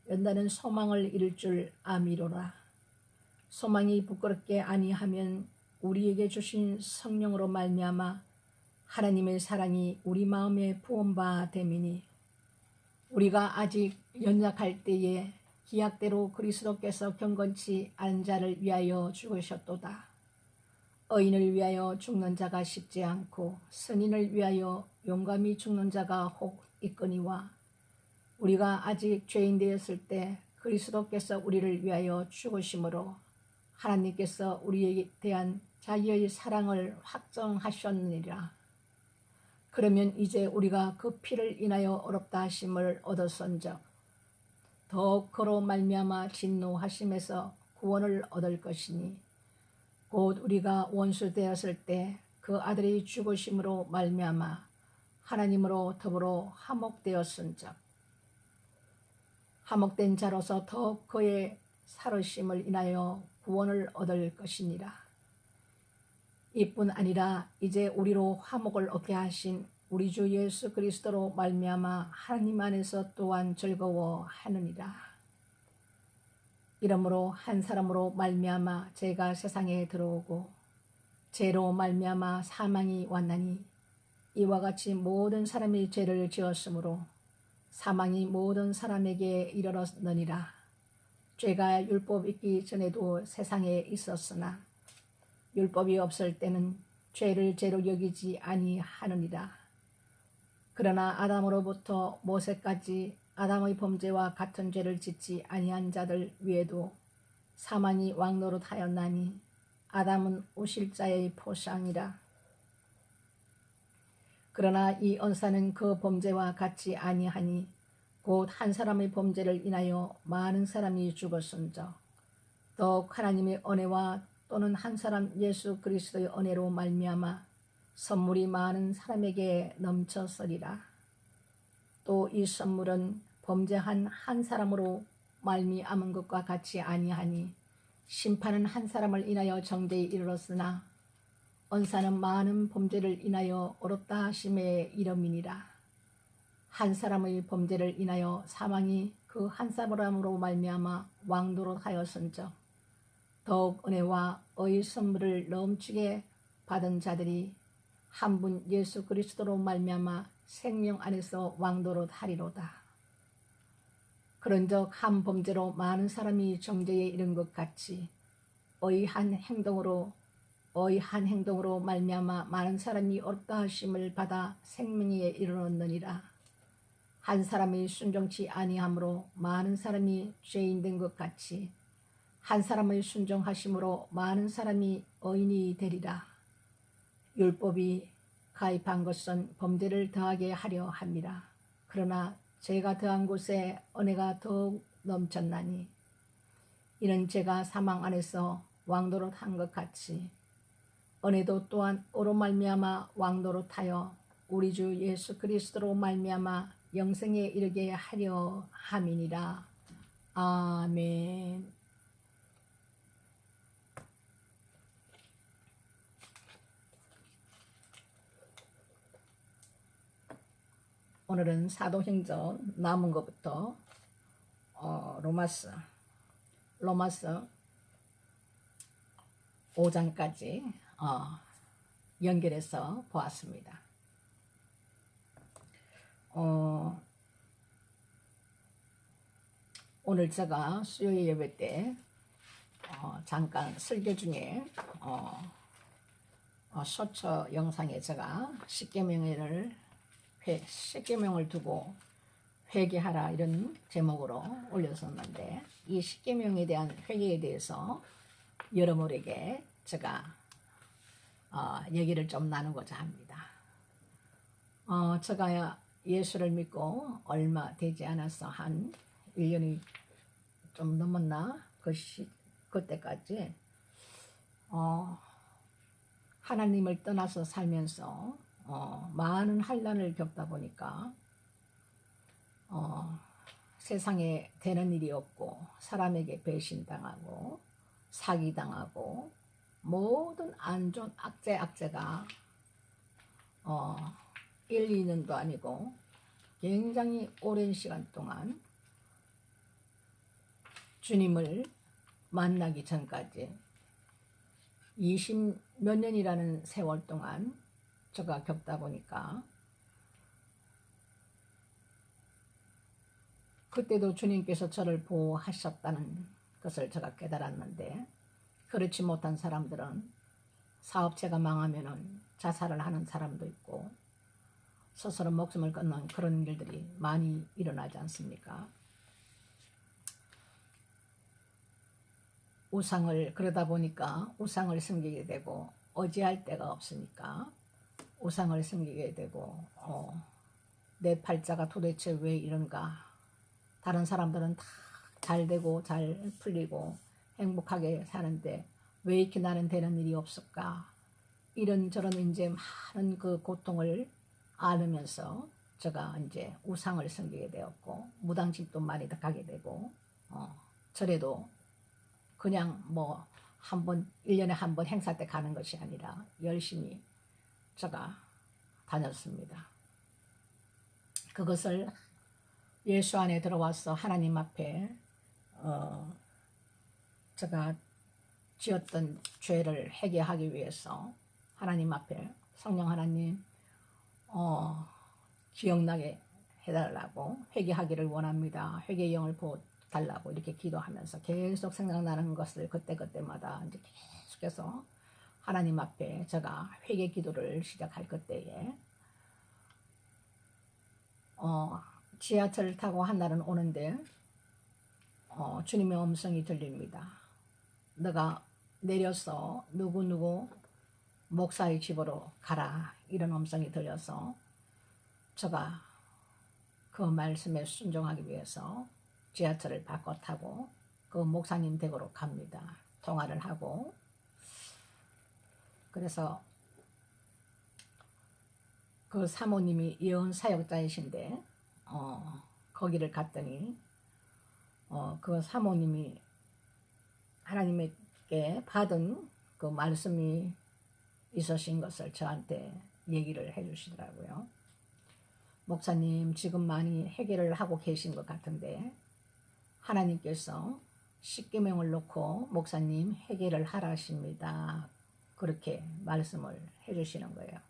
연단은 소망을 이룰 줄 아미로라. 소망이 부끄럽게 아니하면 우리에게 주신 성령으로 말미암아 하나님의 사랑이 우리 마음에 부은 바 됨이니 우리가 아직 연약할 때에 기약대로 그리스도께서 경건치 않은 자를 위하여 죽으셨도다. 의인을 위하여 죽는 자가 쉽지 않고 선인을 위하여 용감히 죽는 자가 혹 있거니와 우리가 아직 죄인 되었을 때 그리스도께서 우리를 위하여 죽으심으로 하나님께서 우리에 대한 자기의 사랑을 확정하셨느니라. 그러면 이제 우리가 그 피를 인하여 어렵다 하심을 얻었은즉 더욱 그로 말미암아 진노하심에서 구원을 얻을 것이니 곧 우리가 원수 되었을 때 그 아들이 죽으심으로 말미암아 하나님으로 더불어 화목되었은즉 화목된 자로서 더욱 그의 살으심을 인하여 구원을 얻을 것이니라. 이뿐 아니라 이제 우리로 화목을 얻게 하신 우리 주 예수 그리스도로 말미암아 하나님 안에서 또한 즐거워하느니라. 이러므로 한 사람으로 말미암아 죄가 세상에 들어오고 죄로 말미암아 사망이 왔나니 이와 같이 모든 사람이 죄를 지었으므로 사망이 모든 사람에게 이르렀느니라. 죄가 율법 있기 전에도 세상에 있었으나 율법이 없을 때는 죄를 죄로 여기지 아니하느니라. 그러나 아담으로부터 모세까지 아담의 범죄와 같은 죄를 짓지 아니한 자들 위에도 사망이 왕노릇하였나니 아담은 오실 자의 표상이라. 그러나 이 언사는 그 범죄와 같지 아니하니 곧 한 사람의 범죄를 인하여 많은 사람이 죽었은즉 더욱 하나님의 은혜와 또는 한 사람 예수 그리스도의 은혜로 말미암아 선물이 많은 사람에게 넘쳤으리라. 또 이 선물은 범죄한 한 사람으로 말미암은 것과 같이 아니하니 심판은 한 사람을 인하여 정죄에 이르렀으나 언사는 많은 범죄를 인하여 어렵다 하심에 이름이니라. 한 사람의 범죄를 인하여 사망이 그 한 사람으로 말미암아 왕도로 하였은즉 더욱 은혜와 의의 선물을 넘치게 받은 자들이 한 분 예수 그리스도로 말미암아 생명 안에서 왕도로 하리로다. 그런즉 한 범죄로 많은 사람이 정죄에 이른 것 같이 의의 한 행동으로 말미암아 많은 사람이 어렵다 하심을 받아 생명에 이르렀느니라. 한 사람이 순종치 아니함으로 많은 사람이 죄인 된 것 같이 한 사람의 순종하심으로 많은 사람이 의인이 되리라. 율법이 가입한 것은 범죄를 더하게 하려 함이라. 그러나 죄가 더한 곳에 은혜가 더욱 넘쳤나니 이는 죄가 사망 안에서 왕노릇 한 것 같이 은혜도 또한 오로 말미암아 왕노릇 하여 우리 주 예수 그리스도로 말미암아 영생에 이르게 하려 함이니라. 아멘. 오늘은 사도행전 남은 것부터 로마서 5장까지 연결해서 보았습니다. 오늘 제가 수요일 예배 때 잠깐 설교 중에 소처 영상에 제가 십계명을 두고 회개하라 이런 제목으로 올렸었는데 이 십계명에 대한 회개에 대해서 여러분에게 제가 얘기를 좀 나누고자 합니다. 제가 예수를 믿고 얼마 되지 않아서 한 1년이 좀 넘었나 그때까지 하나님을 떠나서 살면서 많은 환난을 겪다 보니까 세상에 되는 일이 없고 사람에게 배신당하고 사기당하고 모든 안 좋은 악재가 1, 2년도 아니고 굉장히 오랜 시간 동안 주님을 만나기 전까지 20몇 년이라는 세월 동안 제가 겪다 보니까 그때도 주님께서 저를 보호하셨다는 것을 제가 깨달았는데 그렇지 못한 사람들은 사업체가 망하면은 자살을 하는 사람도 있고 스스로 목숨을 끊는 그런 일들이 많이 일어나지 않습니까? 우상을 그러다 보니까 우상을 섬기게 되고 어지할 데가 없으니까 우상을 섬기게 되고 내 팔자가 도대체 왜 이런가. 다른 사람들은 다 잘 되고 잘 풀리고 행복하게 사는데 왜 이렇게 나는 되는 일이 없을까. 이런저런 이제 많은 그 고통을 앓으면서 제가 이제 우상을 섬기게 되었고 무당집도 많이 가게 되고 절에도 그냥 뭐 한 번 1년에 한 번 행사 때 가는 것이 아니라 열심히 제가 다녔습니다. 그것을 예수 안에 들어와서 하나님 앞에 제가 지었던 죄를 회개하기 위해서 하나님 앞에 성령 하나님 기억나게 해달라고 회개하기를 원합니다. 회개의 영을 부어달라고 이렇게 기도하면서 계속 생각나는 것을 그때그때마다 이제 계속해서 하나님 앞에 제가 회개 기도를 시작할 그때에 지하철을 타고 한 날은 오는데 주님의 음성이 들립니다. 너가 내려서 누구누구 목사의 집으로 가라. 이런 음성이 들려서 제가 그 말씀에 순종하기 위해서 지하철을 바꿔 타고 그 목사님 댁으로 갑니다. 통화를 하고 그래서 그 사모님이 예언 사역자이신데 거기를 갔더니 그 사모님이 하나님께 받은 그 말씀이 있으신 것을 저한테 얘기를 해주시더라고요. 목사님 지금 많이 해결을 하고 계신 것 같은데 하나님께서 십계명을 놓고 목사님 해결을 하라십니다. 그렇게 말씀을 해주시는 거예요.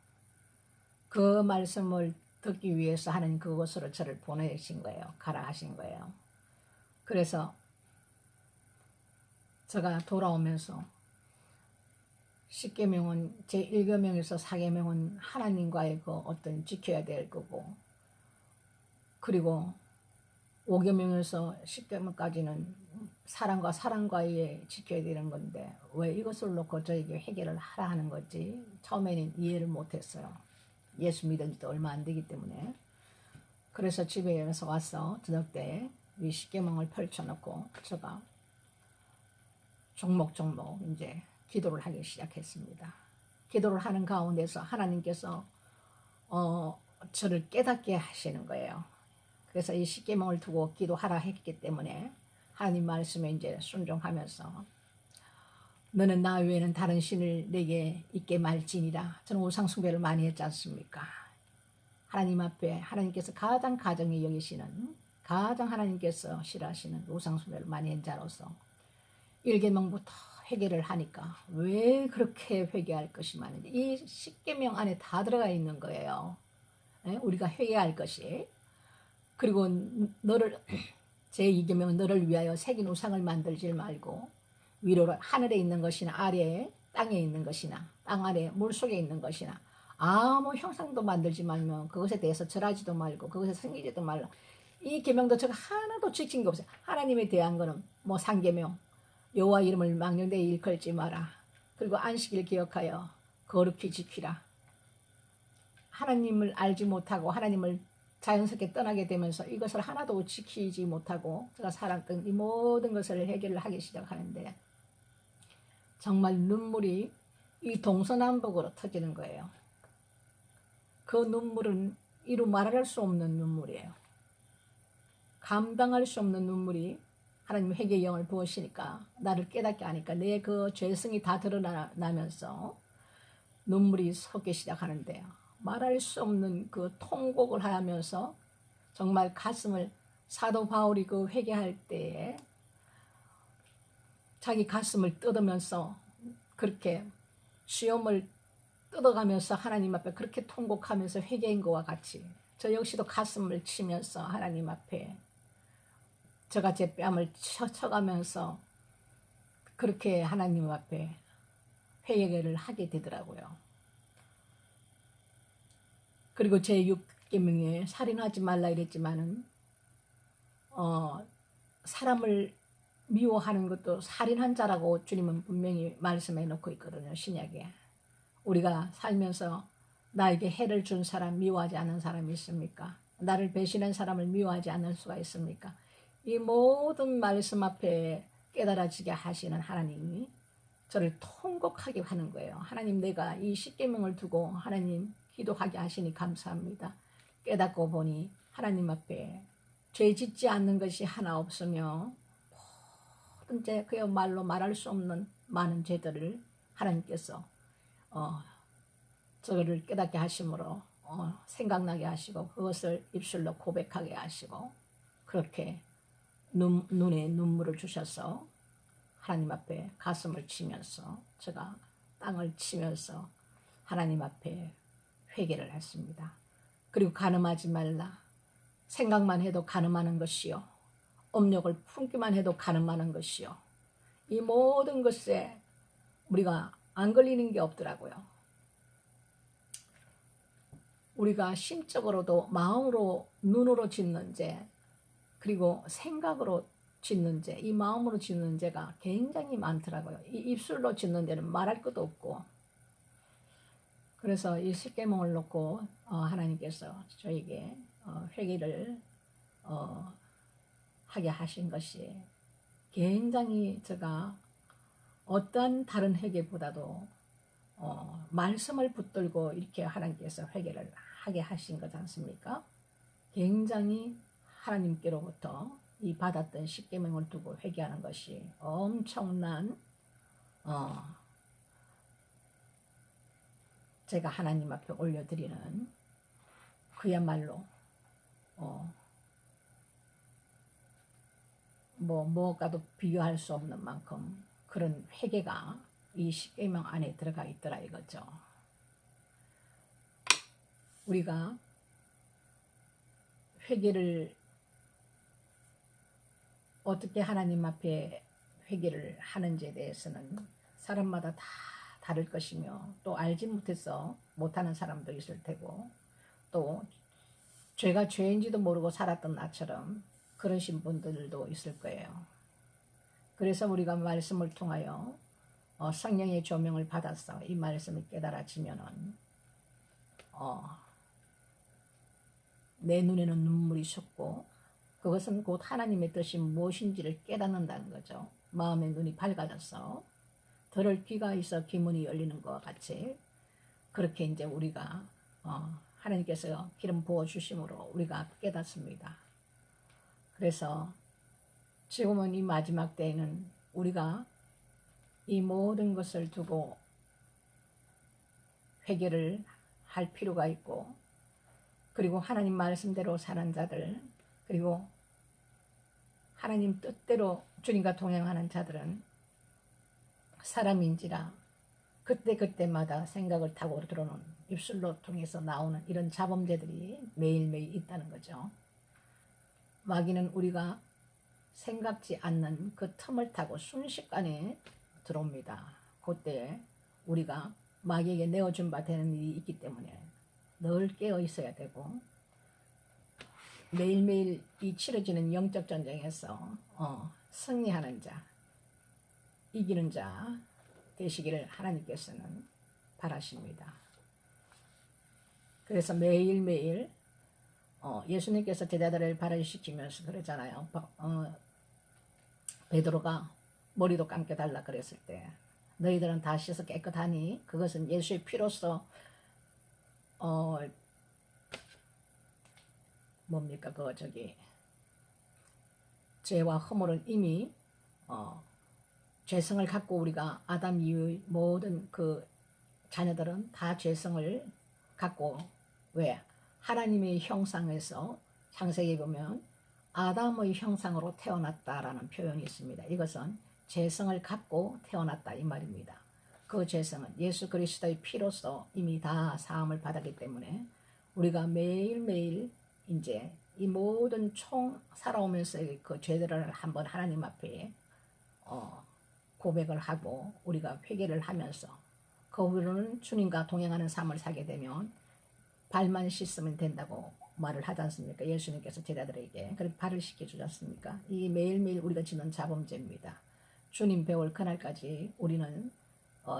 그 말씀을 듣기 위해서 하나님 그곳으로 저를 보내신 거예요. 가라 하신 거예요. 그래서 제가 돌아오면서 십계명은 제1계명에서 4계명은 하나님과의 그 어떤 지켜야 될 거고 그리고 5계명에서 10계명까지는 사람과 사람과의 지켜야 되는 건데 왜 이것을 놓고 저에게 해결을 하라 하는 거지 처음에는 이해를 못했어요. 예수 믿은 지도 얼마 안 되기 때문에. 그래서 집에 와서 저녁 때 이 십계명을 펼쳐놓고 제가 종목종목 이제 기도를 하기 시작했습니다. 기도를 하는 가운데서 하나님께서 저를 깨닫게 하시는 거예요. 그래서 이 십계명을 두고 기도하라 했기 때문에 하나님 말씀에 이제 순종하면서 너는 나 외에는 다른 신을 내게 있게 말지니라. 저는 우상 숭배를 많이 했지 않습니까? 하나님 앞에 하나님께서 가장 가정히 여기시는 가장 하나님께서 싫어하시는 우상 숭배를 많이 한 자로서 1계명부터 회개를 하니까 왜 그렇게 회개할 것이 많은지 이 10계명 안에 다 들어가 있는 거예요. 우리가 회개할 것이. 그리고 너를 제2계명은 너를 위하여 새긴 우상을 만들지 말고 위로 하늘에 있는 것이나 아래에 땅에 있는 것이나 땅 아래 물속에 있는 것이나 아무 형상도 만들지 말면 그것에 대해서 절하지도 말고 그것에 섬기지도 말라. 이 계명도 제가 하나도 지킨 게 없어요. 하나님에 대한 거는 뭐 3계명 여호와 이름을 망령되이 일컬지 마라. 그리고 안식일 기억하여 거룩히 지키라. 하나님을 알지 못하고 하나님을 자연스럽게 떠나게 되면서 이것을 하나도 지키지 못하고 제가 살았던 이 모든 것을 해결을 하기 시작하는데 정말 눈물이 이 동서남북으로 터지는 거예요. 그 눈물은 이루 말할 수 없는 눈물이에요. 감당할 수 없는 눈물이 하나님 회개의 영을 부으시니까 나를 깨닫게 하니까 내 그 죄성이 다 드러나면서 눈물이 솟기 시작하는데요. 말할 수 없는 그 통곡을 하면서 정말 가슴을 사도 바울이 그 회개할 때에 자기 가슴을 뜯으면서 그렇게 수염을 뜯어가면서 하나님 앞에 그렇게 통곡하면서 회개인 것과 같이 저 역시도 가슴을 치면서 하나님 앞에 제가 제 뺨을 쳐가면서 그렇게 하나님 앞에 회개를 하게 되더라고요. 그리고 제 6계명에 살인하지 말라 이랬지만은 사람을 미워하는 것도 살인한 자라고 주님은 분명히 말씀해 놓고 있거든요. 신약에. 우리가 살면서 나에게 해를 준 사람 미워하지 않는 사람이 있습니까? 나를 배신한 사람을 미워하지 않을 수가 있습니까? 이 모든 말씀 앞에 깨달아지게 하시는 하나님이 저를 통곡하게 하는 거예요. 하나님, 내가 이 십계명을 두고 하나님 기도하게 하시니 감사합니다. 깨닫고 보니 하나님 앞에 죄 짓지 않는 것이 하나 없으며 모든 죄, 그야말로 말할 수 없는 많은 죄들을 하나님께서 저를 깨닫게 하심으로 생각나게 하시고 그것을 입술로 고백하게 하시고 그렇게 눈에 눈물을 주셔서 하나님 앞에 가슴을 치면서 제가 땅을 치면서 하나님 앞에 회개를 했습니다. 그리고 간음하지 말라. 생각만 해도 간음하는 것이요. 업력을 품기만 해도 간음하는 것이요. 이 모든 것에 우리가 안 걸리는 게 없더라고요. 우리가 심적으로도 마음으로 눈으로 짓는 죄 그리고 생각으로 짓는 죄, 이 마음으로 짓는 죄가 굉장히 많더라고요. 이 입술로 짓는 죄는 말할 것도 없고 그래서 이 십계명을 놓고 하나님께서 저에게 회개를 하게 하신 것이 굉장히 제가 어떠한 다른 회개보다도 말씀을 붙들고 이렇게 하나님께서 회개를 하게 하신 거지 않습니까? 굉장히 하나님께로부터 이 받았던 십계명을 두고 회개하는 것이 엄청난 제가 하나님 앞에 올려드리는 그야말로 뭐가도 비교할 수 없는 만큼 그런 회개가 이 십계명 안에 들어가 있더라 이거죠. 우리가 회개를 어떻게 하나님 앞에 회개를 하는지에 대해서는 사람마다 다 다를 것이며 또 알지 못해서 못하는 사람도 있을 테고 또 죄가 죄인지도 모르고 살았던 나처럼 그러신 분들도 있을 거예요. 그래서 우리가 말씀을 통하여 성령의 조명을 받아서 이 말씀을 깨달아지면은 내 눈에는 눈물이 솟고 그것은 곧 하나님의 뜻이 무엇인지를 깨닫는다는 거죠. 마음의 눈이 밝아져서 들을 귀가 있어 귀문이 열리는 것과 같이 그렇게 이제 우리가 하나님께서 기름 부어 주심으로 우리가 깨닫습니다. 그래서 지금은 이 마지막 때에는 우리가 이 모든 것을 두고 회개를 할 필요가 있고 그리고 하나님 말씀대로 사는 자들 그리고 하나님 뜻대로 주님과 동행하는 자들은 사람인지라 그때그때마다 생각을 타고 들어오는 입술로 통해서 나오는 이런 자범죄들이 매일매일 있다는 거죠. 마귀는 우리가 생각지 않는 그 틈을 타고 순식간에 들어옵니다. 그때 우리가 마귀에게 내어준 바 되는 일이 있기 때문에 늘 깨어 있어야 되고 매일매일 이 치러지는 영적 전쟁에서 승리하는 자, 이기는 자 되시기를 하나님께서는 바라십니다. 그래서 매일매일 예수님께서 제자들을 발을시키면서 그러잖아요. 베드로가 머리도 감겨달라 그랬을 때 너희들은 다 씻어 깨끗하니 그것은 예수의 피로써 뭡니까 죄와 허물은 이미 죄성을 갖고 우리가 아담 이후의 모든 그 자녀들은 다 죄성을 갖고 왜 하나님의 형상에서 창세기에 보면 아담의 형상으로 태어났다라는 표현이 있습니다. 이것은 죄성을 갖고 태어났다 이 말입니다. 그 죄성은 예수 그리스도의 피로써 이미 다 사함을 받았기 때문에 우리가 매일매일 이제 이 모든 총 살아오면서의 그 죄들을 한번 하나님 앞에 고백을 하고 우리가 회개를 하면서 그 후로는 주님과 동행하는 삶을 살게 되면 발만 씻으면 된다고 말을 하지 않습니까? 예수님께서 제자들에게 그렇게 발을 씻겨주지 않습니까? 이 매일매일 우리가 지는 자범죄입니다. 주님 배울 그날까지 우리는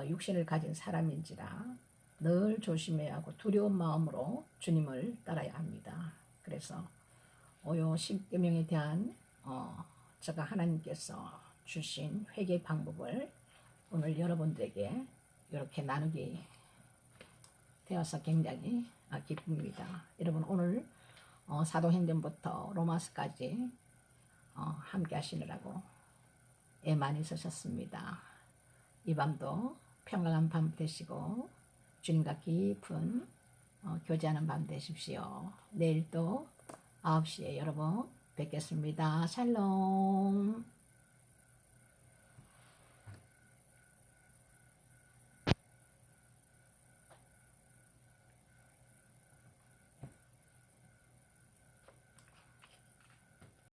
육신을 가진 사람인지라 늘 조심해야 하고 두려운 마음으로 주님을 따라야 합니다. 그래서 요 십계명에 대한 제가 하나님께서 주신 회개 방법을 오늘 여러분들에게 이렇게 나누게 되어서 굉장히 기쁩니다. 여러분 오늘 사도행전부터 로마서까지 함께 하시느라고 애 많이 쓰셨습니다. 이 밤도 평강한 밤 되시고 주님과 깊은 교제하는 밤 되십시오. 내일 또 9시에 여러분 뵙겠습니다. 샬롬.